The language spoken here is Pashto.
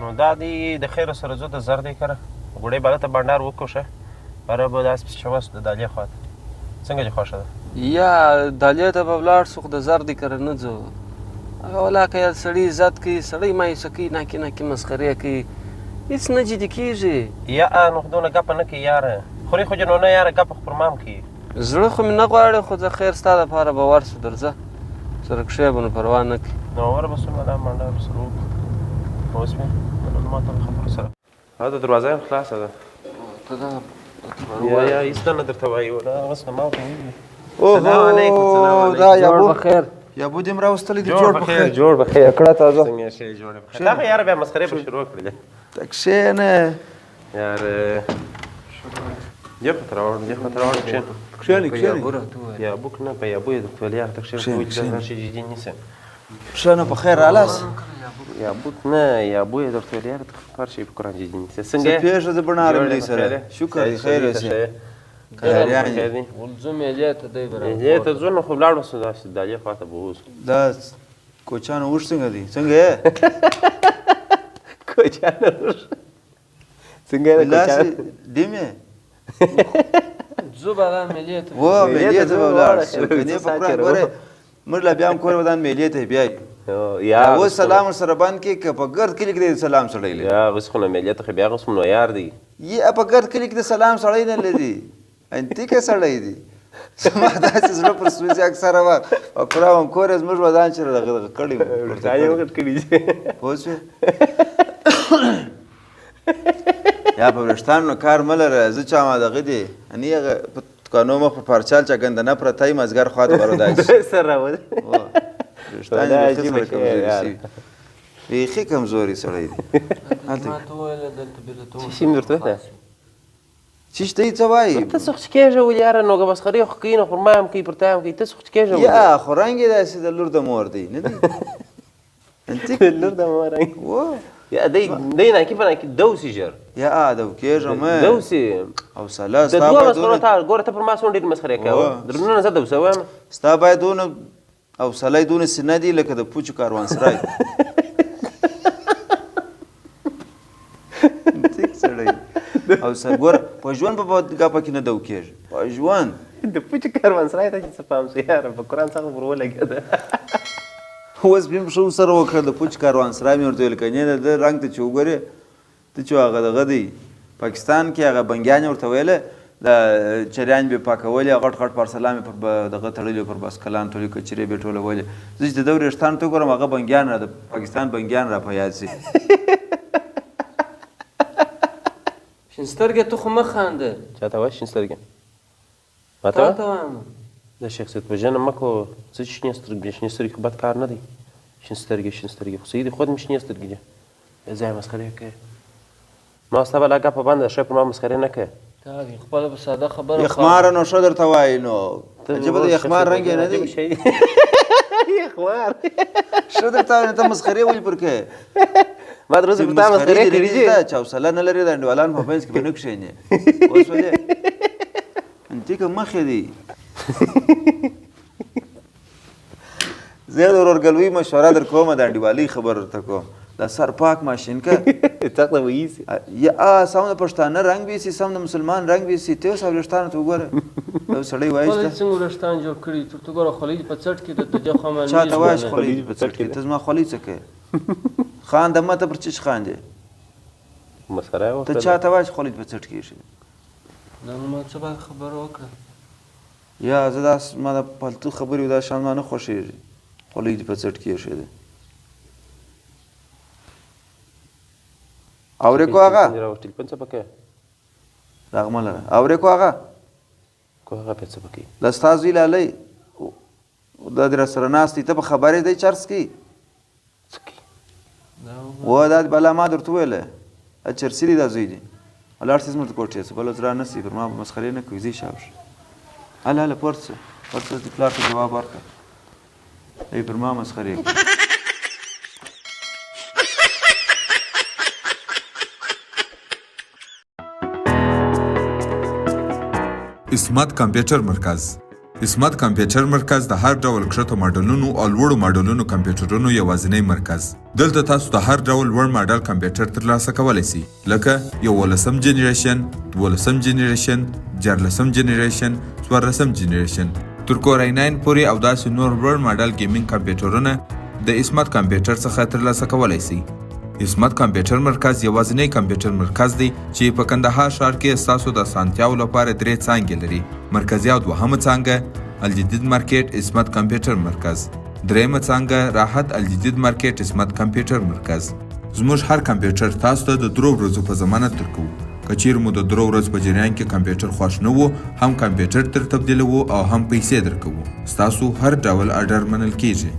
نو دا دی د خیر سره زو د زر دی کړه ګوډې بالا ته بانډار وکوشه بره به داس پس شوس د دالیا خواته څنګه چې خوښه ده یا دالیا ته به ولاړ سو خو د زر دی کره نه ځو ولا که سړی عزت کوي سړی مایوسه کوي ناکې ناکې مسخرې کوي هېڅ نه جدي کېږي یا نو دونه ګپه نه کوي یاره خوري خو جنونه یاره ګپه خو پر مام کوي زړه خو مې نه غواړي خو زه خیر ستا دپاره به ورسو درځه سره کښې به نو پروا نه کوي نو ور به سو دا بانډار سره وکړو اوس مې ما ته خبرو سره دا دروازه یم خلاصه ده ته دا یا هېڅ نه درته وایي دا اوس نه ما ورته ویلي سلام علیکم دا یابو بخیر یابو دې م راوستلی دي جوړ بخیر جوړ بخیر کړه تازه څنګه شی جوړ بخیر دا خو یاره بیا مسخرې به شروع کړلې ته کښېنه یاره دې خواته راوړم دې خواته راوړم کښېنه یا بوک نه په یابو یې درته ویل یاره ته کښېنه راشي جدي نیسه کښېنه په خیر رالاس یا بوت نه یا بو یې درته ویل یاره ته هر شی په قرآن جدي نیسه څنګه څه پېښه زه بڼه آرم دی سره شکر دی خیر اوسې ځو میلې ته دی میلې ته ځو نو خو ولاړ اوسو داسې دالیا خواته به اوسو دا کوچیانو اوښ څنګه دي څنګه یې کوچیانو اوښ څنګه یې داسې ډیم یې ځو به دا میلې ته و میلې ته به ولاړ شو کنې په قرآن ګورې موږ لا بیا هم کور ودان میلې ته بیایو یا اوس سلام ورسره بند کړي که په ګرد کلي کې د سلام سړی لري یا اوس خو نو میلې ته خو بیا اوس نو یار دی یا په ګرد کلي کې د سلام سړی نه لري انتیکه سړی دی زما داسې زړه پر سوځي اکثره وخت او کړه هم کور یې زموږ ودان چې دغه کړی پوه شوې یا په وریښتانو نه کار مه لره زه چا ما دغه دی اني هغه په دوکانو مخ په پارچال چا ګندنه پرته وي مازدیګر خواته به روداسي سر راوړی وریښتان یې بیخي سره کمزوري شوي بیخي کمزوري سړی دی ما ته وویله دلته بېرته ته څه شي مې ورته وکړه چیش ته څه وایي ته څه خوش کېږه ولې یاره نو مسخرې خو کوي نو پر ما هم کوي پر تا هم کوي ته څه خوش کېږه یا خو رنګ یې داسې د لور د مور دی نه دی انتیک لور د مور و یا دی ناکي په ناکي دوسي ژر یا ادو کېږم دوسي حوصله د دوه مسخرو ته ګوره ته پر ما څومره ډېرې مسخرې کوه درنه نه زه دوسه وایم ستا باید دونه حوصله یې دونه سینه دي لکه د پوچو کاروانسرای انتیک سړی حوصله ګوره په ژوند په ګپه کې نه دو کېږي په ژوند د پوچو کاروانسرای ته چې څه پام سو یاره په قرآن څخه ور ولګېده اوس بیا م ښه سره وکړه د پوچ کاروانسرای مې ورته ویل کنې د رنګ ته چې وګورې ته چې هغه دغه دی پاکستان کې هغه بنګیان ورته ویله د چریان بې پاکولې غټ غټ پارسلان مې پر دغه تړلي پر بسکلان ټولې کچرې بې ټولولې زه چې د ده وریښتانو ته وګورم هغه بنګیان را د پاکستان بنګیان را په یاد شي شین سترګې ته خو مه خانده چاته وایي شین سترګې ما ته تا وایم د شخصیت وژنه مه کوه څه چې شنې سترګې شنې سترګې خو بد کار نه دی شین سترګې خو صحیح دي خود مې شنې سترګې دي زه یې مسخرې کوې ما ستا به لا ګپه بنده ښه پر ما مسخرې نه کوې تا خپله به ساده خبره یخماره نو ښه درته وایي نو عجبه د یخمار رنګ یې نه دی یخمار ښه درته وایي ته مسخرې ولې پر کوې ما د ورځې پر تا مسخرې کړي دي چې حوصله نه لري د انډیوالانو په منځ کې به نه کښېنې اوس ولې انتیکه مخې دی زه د ورورګلوۍ مشوره در کوم د انډیوالۍ خبر درته کوم دا سر پاک ماشین که څخه به ویسي یا سم د پښتانه رنګ ویسي سم د مسلمان رنګ ویسي ته اوس وریښتانو ته وګوره یو سړی وایي خولۍ څنګه وریښتان جوړ کړي ته ګوره خولۍ دې په څټ کې د دې خوا معنی چاته وایي چې خولۍ دې په څټ کې ته زما خولۍ څه کوې خانده مه ته پر چی خاندې مسخره یې ته چاته وایي چې خولۍ دې په څټ کې ایښې دا نو ما څه باید خبره وکړه یا زه داس ما د پالتو خبرې دا شان ما نه خوښېږي خولۍ دې په څټ کې ایښې ده اورې کو هغه ټلیفون څه پکې راغمه لره اورې کو هغه کو هغه په څه پکې دا ستا زوی لالی دا دې راسره ناست دی ته په خبرې دی چرس کوي و دا بلا ما درته وویله چرسي دی دا زوی دی ولاړ سې زموږ د کوټې څه بله زړه نه سي پر ما به مسخرې نه کوي ځي شابه هله هله پورته شه دې پلار ته جواب ورکړه ای پر ما مسخرې کوي اسمت کمپیوټر مرکز اسمت کمپیوټر مرکز د هر ډول کښته ماډلونو او لوړو ماډلونو کمپیوټرونو یوازینی مرکز. دلته تاسو د هر ډول لوړ ماډل کمپیوټر ترلاسه کولی شئ، لکه 11م جنریشن، 12م جنریشن، 14م جنریشن، 14م جنریشن تر کور i9 پورې او داسې نور لوړ ماډل ګیمینګ کمپیوټرونه د اسمت کمپیوټر څخه ترلاسه کولی شئ. اسمت کمپیوټر مرکز یوازینی کمپیوټر مرکز دی چې په کندهار ښار کې ستاسو د اسانتیاو لپاره 3 څانګې لري. مرکزي او دوهمه څانګه الجدید مارکیټ اسمت کمپیوټر مرکز، درېیمه څانګه راحت الجدید مارکیټ اسمت کمپیوټر مرکز. زموږ هر کمپیوټر تاسو ته د 3 ورځو په ضمانت درکوو. که چیرې مو د 3 ورځو په جریان کې کمپیوټر خوښ نه و، هم کمپیوټر تر تبدیلوو او هم پیسې درکوو. ستاسو هر ډول اډر منل کیږي.